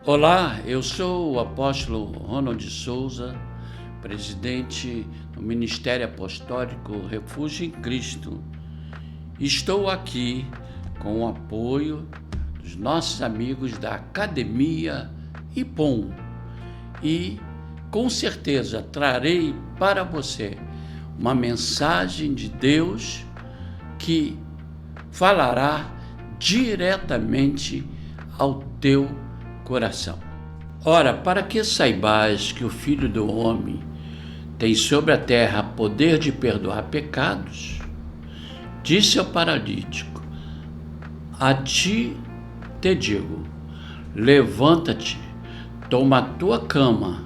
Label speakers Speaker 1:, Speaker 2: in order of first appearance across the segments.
Speaker 1: Olá, eu sou o apóstolo Ronald Souza, presidente do Ministério Apostólico Refúgio em Cristo. Estou aqui com o apoio dos nossos amigos da Academia IPOM e com certeza trarei para você uma mensagem de Deus que falará diretamente ao teu coração. Ora, para que saibais que o Filho do Homem tem sobre a terra poder de perdoar pecados, disse ao paralítico: a ti te digo, levanta-te, toma a tua cama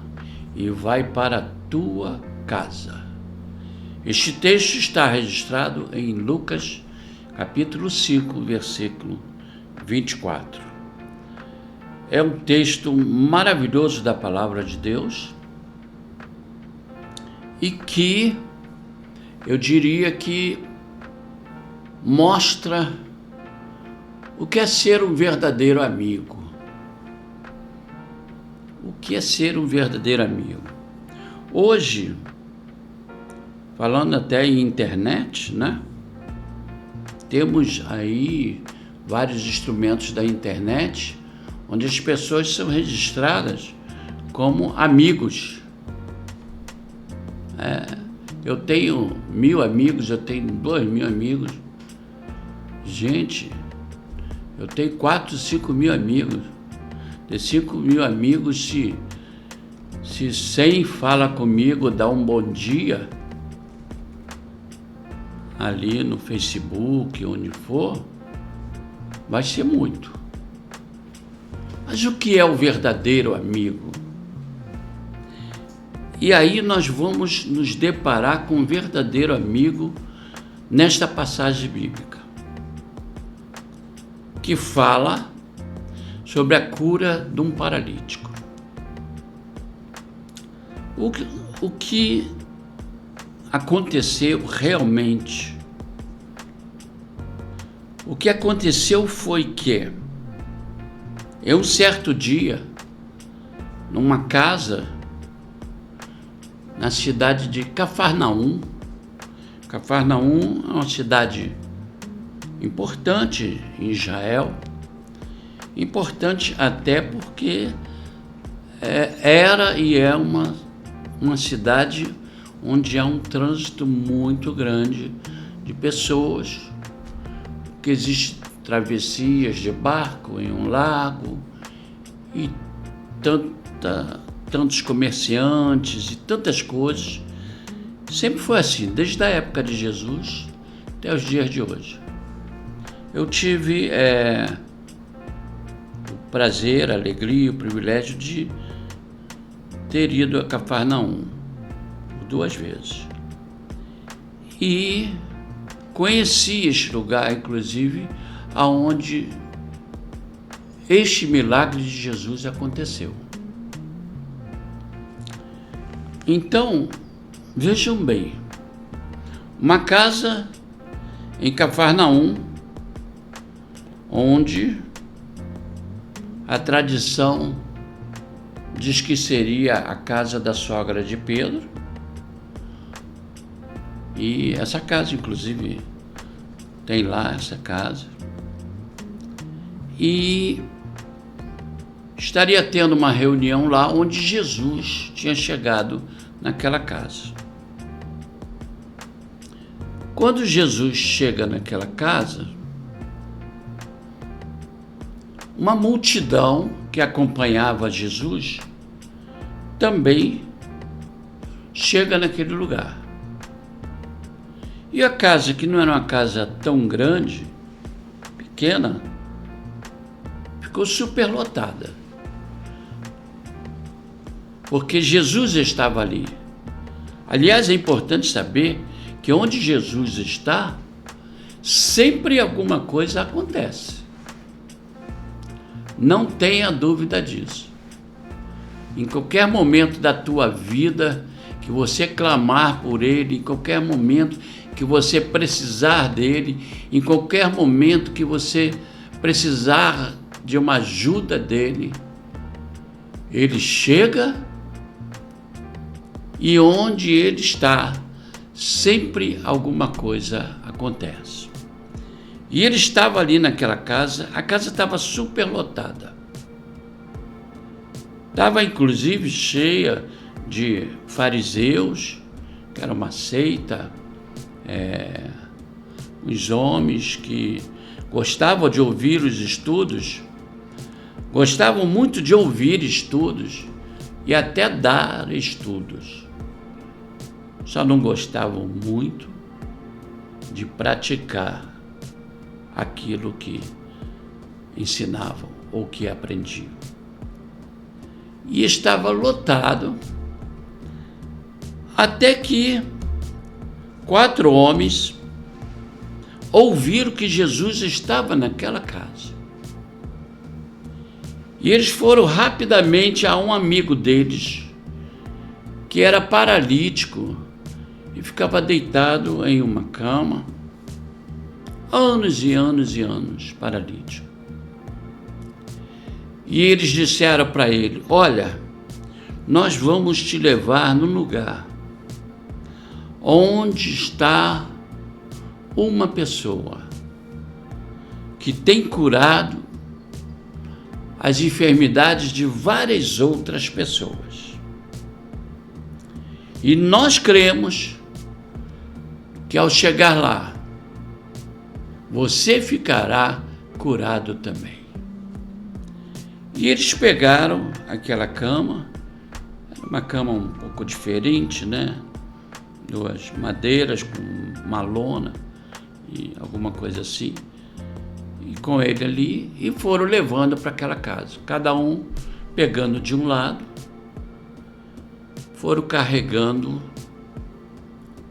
Speaker 1: e vai para a tua casa. Este texto está registrado em Lucas, capítulo 5, versículo 24. É um texto maravilhoso da palavra de Deus e que eu diria que mostra o que é ser um verdadeiro amigo. O que é ser um verdadeiro amigo? Hoje, falando até em internet, né? Temos aí vários instrumentos da internet onde as pessoas são registradas como amigos. Eu tenho 1.000 amigos, eu tenho 2.000 amigos. Gente, eu tenho 4, 5 mil amigos. De 5 mil amigos, se 100 fala comigo, dá um bom dia, ali no Facebook, onde for, vai ser muito. Mas o que é o verdadeiro amigo? E aí nós vamos nos deparar com um verdadeiro amigo nesta passagem bíblica, que fala sobre a cura de um paralítico. O que aconteceu realmente? O que aconteceu foi que, em um certo dia, numa casa na cidade de Cafarnaum. Cafarnaum é uma cidade importante em Israel, importante até porque era e é uma cidade onde há um trânsito muito grande de pessoas, que existem travessias de barco em um lago e tantos comerciantes e tantas coisas. Sempre foi assim, desde a época de Jesus até os dias de hoje. Eu tive o prazer, a alegria, o privilégio de ter ido a Cafarnaum 2 vezes. E conheci este lugar, inclusive, aonde este milagre de Jesus aconteceu. Então, vejam bem, uma casa em Cafarnaum, onde a tradição diz que seria a casa da sogra de Pedro, e essa casa, inclusive, tem lá essa casa, e estaria tendo uma reunião lá onde Jesus tinha chegado naquela casa. Quando Jesus chega naquela casa, uma multidão que acompanhava Jesus também chega naquele lugar. E a casa, que não era uma casa tão grande, pequena, ficou superlotada, porque Jesus estava ali. Aliás, é importante saber que onde Jesus está, sempre alguma coisa acontece. Não tenha dúvida disso. Em qualquer momento da tua vida que você clamar por Ele, em qualquer momento que você precisar dele, em qualquer momento que você precisar de uma ajuda dele, Ele chega e onde ele está, sempre alguma coisa acontece. E ele estava ali naquela casa, a casa estava superlotada. Estava inclusive cheia de fariseus, que era uma seita, os homens que gostavam de ouvir os estudos, gostavam muito de ouvir estudos e até dar estudos. Só não gostavam muito de praticar aquilo que ensinavam ou que aprendiam. E estava lotado, até que 4 homens ouviram que Jesus estava naquela casa. E eles foram rapidamente a um amigo deles, que era paralítico e ficava deitado em uma cama, anos e anos e anos, paralítico. E eles disseram para ele: olha, nós vamos te levar no lugar onde está uma pessoa que tem curado as enfermidades de várias outras pessoas. E nós cremos que ao chegar lá, você ficará curado também. E eles pegaram aquela cama, uma cama um pouco diferente, né? 2 madeiras com uma lona e alguma coisa assim, e com ele ali, e foram levando para aquela casa, cada um pegando de um lado, foram carregando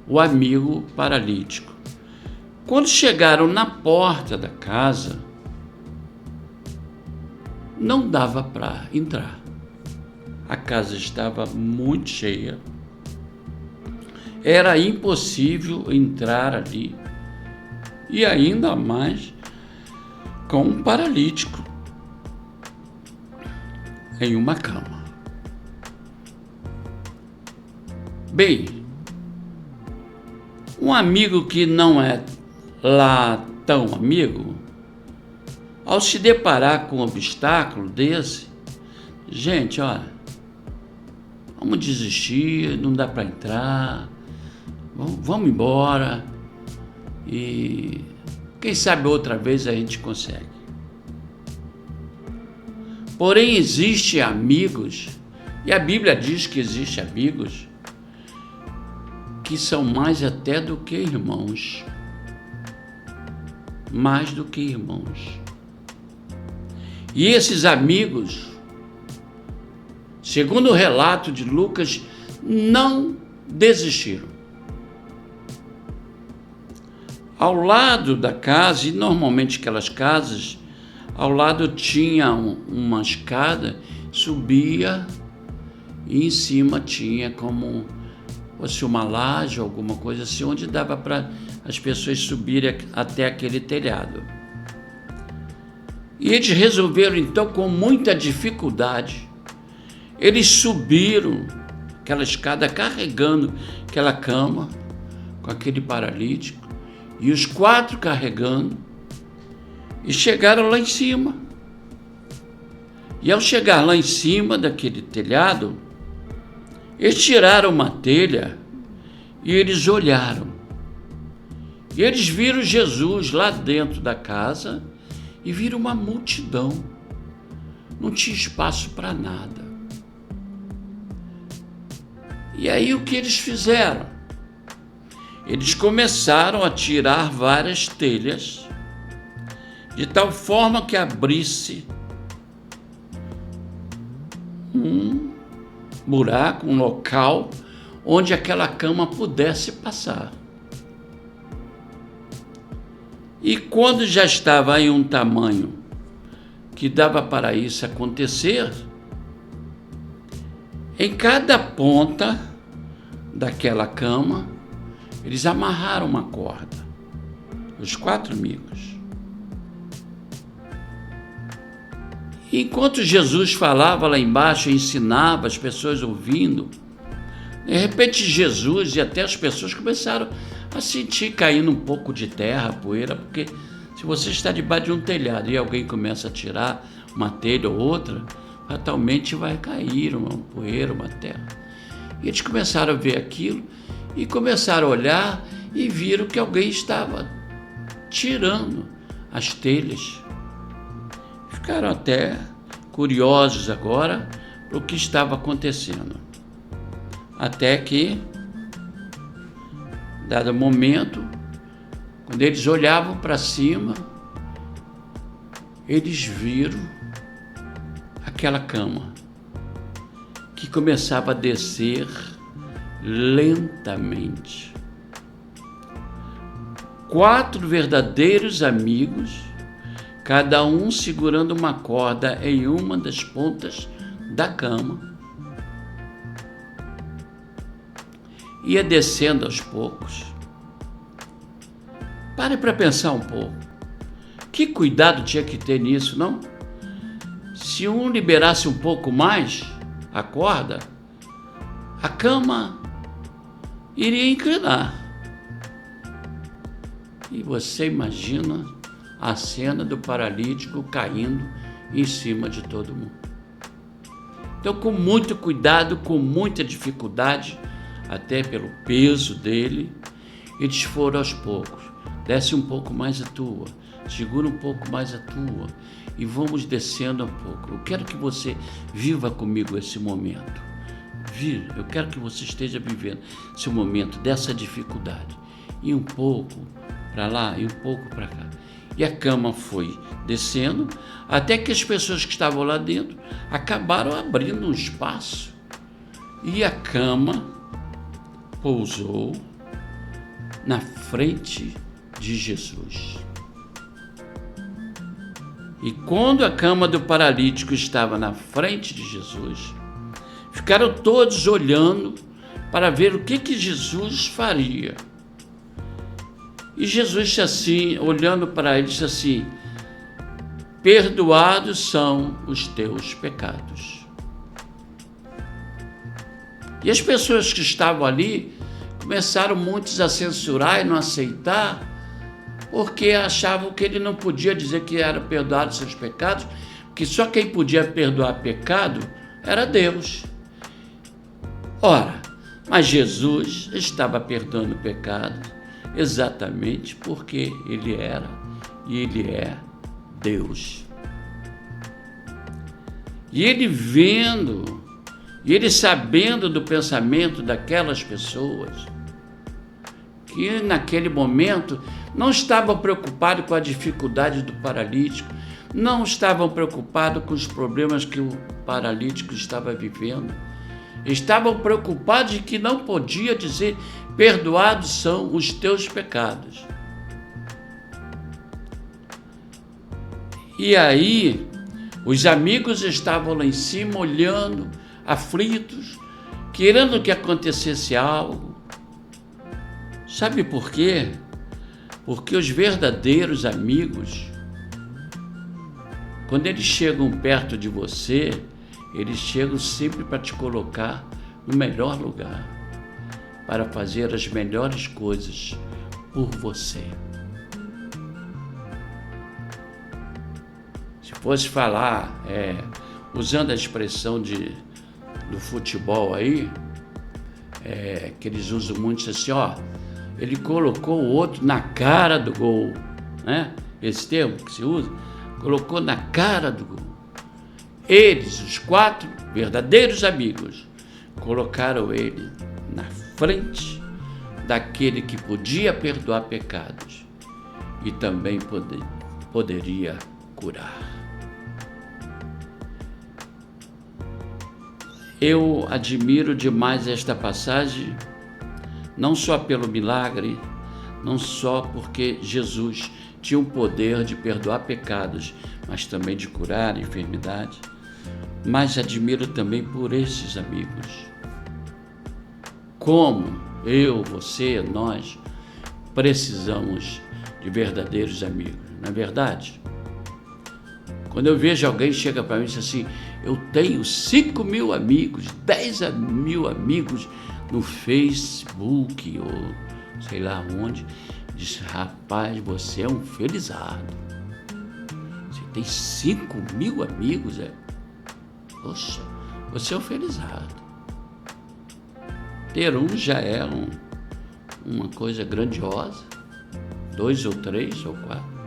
Speaker 1: o amigo paralítico. Quando chegaram na porta da casa, não dava para entrar. A casa estava muito cheia, era impossível entrar ali, e ainda mais com um paralítico em uma cama. Bem, um amigo que não é lá tão amigo, ao se deparar com um obstáculo desse, gente, olha, vamos desistir, não dá para entrar, vamos embora e quem sabe outra vez a gente consegue. Porém, existem amigos, e a Bíblia diz que existem amigos que são mais até do que irmãos. Mais do que irmãos. E esses amigos, segundo o relato de Lucas, não desistiram. Ao lado da casa, e normalmente aquelas casas, ao lado tinha uma escada, subia e em cima tinha como fosse uma laje, alguma coisa assim, onde dava para as pessoas subirem até aquele telhado. E eles resolveram então, com muita dificuldade, eles subiram aquela escada carregando aquela cama com aquele paralítico, e os 4 carregando, e chegaram lá em cima. E ao chegar lá em cima daquele telhado, eles tiraram uma telha e eles olharam. E eles viram Jesus lá dentro da casa e viram uma multidão. Não tinha espaço para nada. E aí o que eles fizeram? Eles começaram a tirar várias telhas, de tal forma que abrisse um buraco, um local onde aquela cama pudesse passar. E quando já estava em um tamanho que dava para isso acontecer, em cada ponta daquela cama, eles amarraram uma corda, os 4 amigos. Enquanto Jesus falava lá embaixo, ensinava, as pessoas ouvindo, de repente Jesus e até as pessoas começaram a sentir caindo um pouco de terra, poeira, porque se você está debaixo de um telhado e alguém começa a tirar uma telha ou outra, fatalmente vai cair uma poeira, uma terra. E eles começaram a ver aquilo e começaram a olhar e viram que alguém estava tirando as telhas. Ficaram até curiosos agora para o que estava acontecendo. Até que, dado momento, quando eles olhavam para cima, eles viram aquela cama que começava a descer lentamente. 4 verdadeiros amigos, cada um segurando uma corda em uma das pontas da cama, ia descendo aos poucos. Pare para pensar um pouco. Que cuidado tinha que ter nisso, não? Se um liberasse um pouco mais a corda, a cama iria inclinar. E você imagina a cena do paralítico caindo em cima de todo mundo. Então, com muito cuidado, com muita dificuldade, até pelo peso dele, eles foram aos poucos. Desce um pouco mais a tua, segura um pouco mais a tua e vamos descendo um pouco. Eu quero que você viva comigo esse momento. Eu quero que você esteja vivendo esse momento dessa dificuldade. E um pouco para lá e um pouco para cá. E a cama foi descendo até que as pessoas que estavam lá dentro acabaram abrindo um espaço. E a cama pousou na frente de Jesus. E quando a cama do paralítico estava na frente de Jesus, ficaram todos olhando para ver o que Jesus faria. E Jesus disse assim, olhando para ele, disse assim: perdoados são os teus pecados. E as pessoas que estavam ali começaram muitos a censurar e não aceitar, porque achavam que ele não podia dizer que era perdoado seus pecados, porque só quem podia perdoar pecado era Deus. Ora, mas Jesus estava perdoando o pecado exatamente porque ele era e ele é Deus. E ele vendo, e ele sabendo do pensamento daquelas pessoas, que naquele momento não estavam preocupados com a dificuldade do paralítico, não estavam preocupados com os problemas que o paralítico estava vivendo, estavam preocupados de que não podia dizer: perdoados são os teus pecados. E aí, os amigos estavam lá em cima, olhando, aflitos, querendo que acontecesse algo. Sabe por quê? Porque os verdadeiros amigos, quando eles chegam perto de você, eles chegam sempre para te colocar no melhor lugar, para fazer as melhores coisas por você. Se fosse falar, usando a expressão do futebol aí, que eles usam muito assim, ele colocou o outro na cara do gol, né? Esse termo que se usa, colocou na cara do gol. Eles, os 4 verdadeiros amigos, colocaram ele na frente daquele que podia perdoar pecados e também poderia curar. Eu admiro demais esta passagem, não só pelo milagre, não só porque Jesus tinha o poder de perdoar pecados, mas também de curar a enfermidade, mas admiro também por esses amigos. Como eu, você, nós precisamos de verdadeiros amigos, não é verdade? Quando eu vejo alguém chega para mim e diz assim, eu tenho 5.000 amigos, 10.000 amigos no Facebook ou sei lá onde, diz, rapaz, você é um felizardo. Você tem 5.000 amigos, Poxa, você é um felizardo. Ter um já é uma coisa grandiosa, 2 ou 3 ou 4,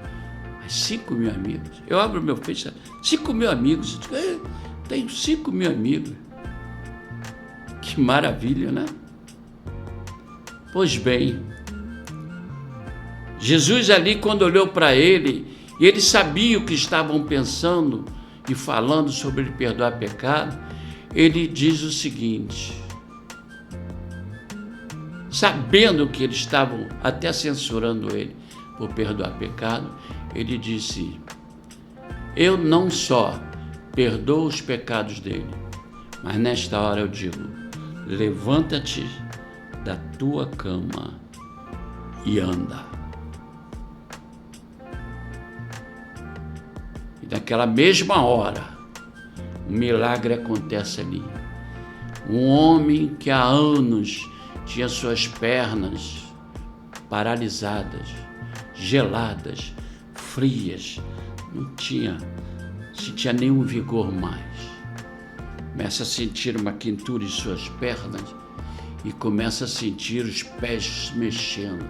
Speaker 1: mas 5.000 amigos. Eu abro meu Facebook, 5.000 amigos, eu digo, tenho 5.000 amigos. Que maravilha, né? Pois bem, Jesus ali, quando olhou para ele, e ele sabia o que estavam pensando e falando sobre ele perdoar pecado, ele diz o seguinte, sabendo que eles estavam até censurando ele por perdoar pecado, ele disse, eu não só perdoo os pecados dele, mas nesta hora eu digo, levanta-te da tua cama e anda. E naquela mesma hora, um milagre acontece ali. Um homem que há anos tinha suas pernas paralisadas, geladas, frias, não sentia nenhum vigor mais. Começa a sentir uma quentura em suas pernas e começa a sentir os pés mexendo.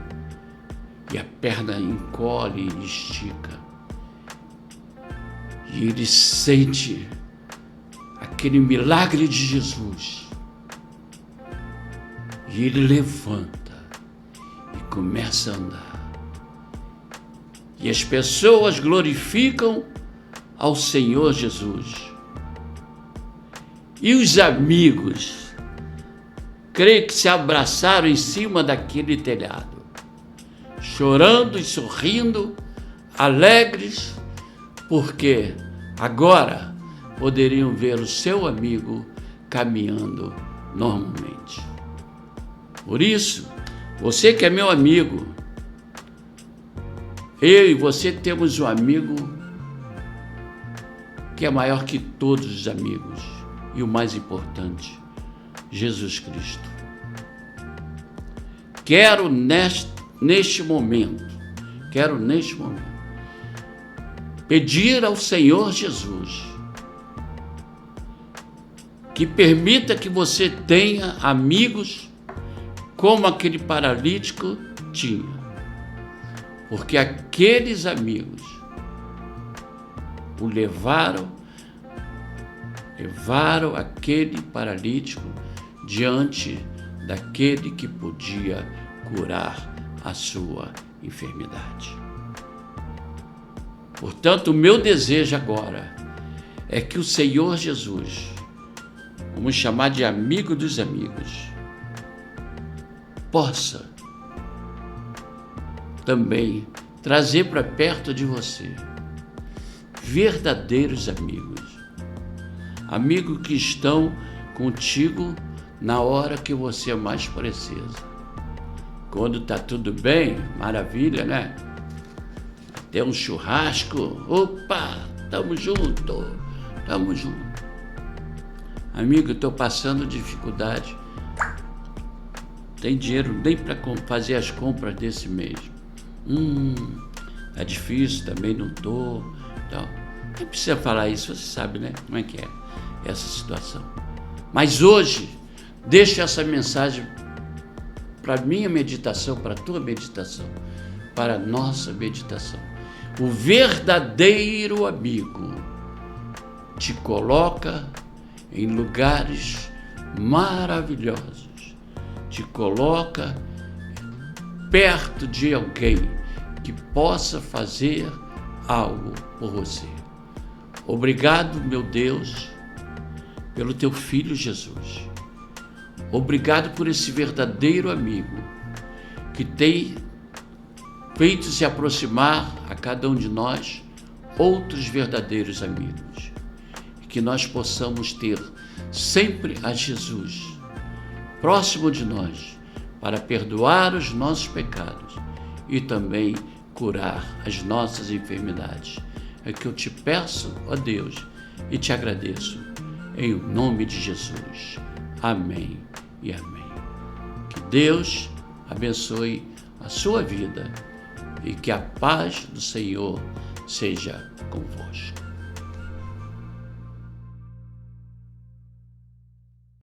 Speaker 1: E a perna encolhe e estica. E ele sente aquele milagre de Jesus. E ele levanta e começa a andar. E as pessoas glorificam ao Senhor Jesus. E os amigos, creio que se abraçaram em cima daquele telhado, chorando e sorrindo, alegres, porque agora poderiam ver o seu amigo caminhando normalmente. Por isso, você que é meu amigo, eu e você temos um amigo que é maior que todos os amigos e o mais importante, Jesus Cristo. Quero neste momento, pedir ao Senhor Jesus que permita que você tenha amigos como aquele paralítico tinha, porque aqueles amigos o levaram aquele paralítico diante daquele que podia curar a sua enfermidade. Portanto, o meu desejo agora é que o Senhor Jesus, vamos chamar de amigo dos amigos, possa também trazer para perto de você verdadeiros amigos, amigos que estão contigo na hora que você mais precisa. Quando está tudo bem, maravilha, né? Tem um churrasco, opa, tamo junto. Amigo, estou passando dificuldade, tem dinheiro nem para fazer as compras desse mês. Tá difícil, também não tô. Então, não precisa falar isso, você sabe, né? Como é que é essa situação. Mas hoje, deixa essa mensagem para minha meditação, para a tua meditação, para a nossa meditação. O verdadeiro amigo te coloca em lugares maravilhosos, te coloca perto de alguém que possa fazer algo por você. Obrigado, meu Deus, pelo teu Filho Jesus. Obrigado por esse verdadeiro amigo que tem feito se aproximar a cada um de nós outros verdadeiros amigos. E que nós possamos ter sempre a Jesus próximo de nós para perdoar os nossos pecados e também curar as nossas enfermidades. é que eu te peço, ó Deus, e te agradeço, em nome de Jesus. Amém e amém. Que Deus abençoe a sua vida e que a paz do Senhor seja convosco.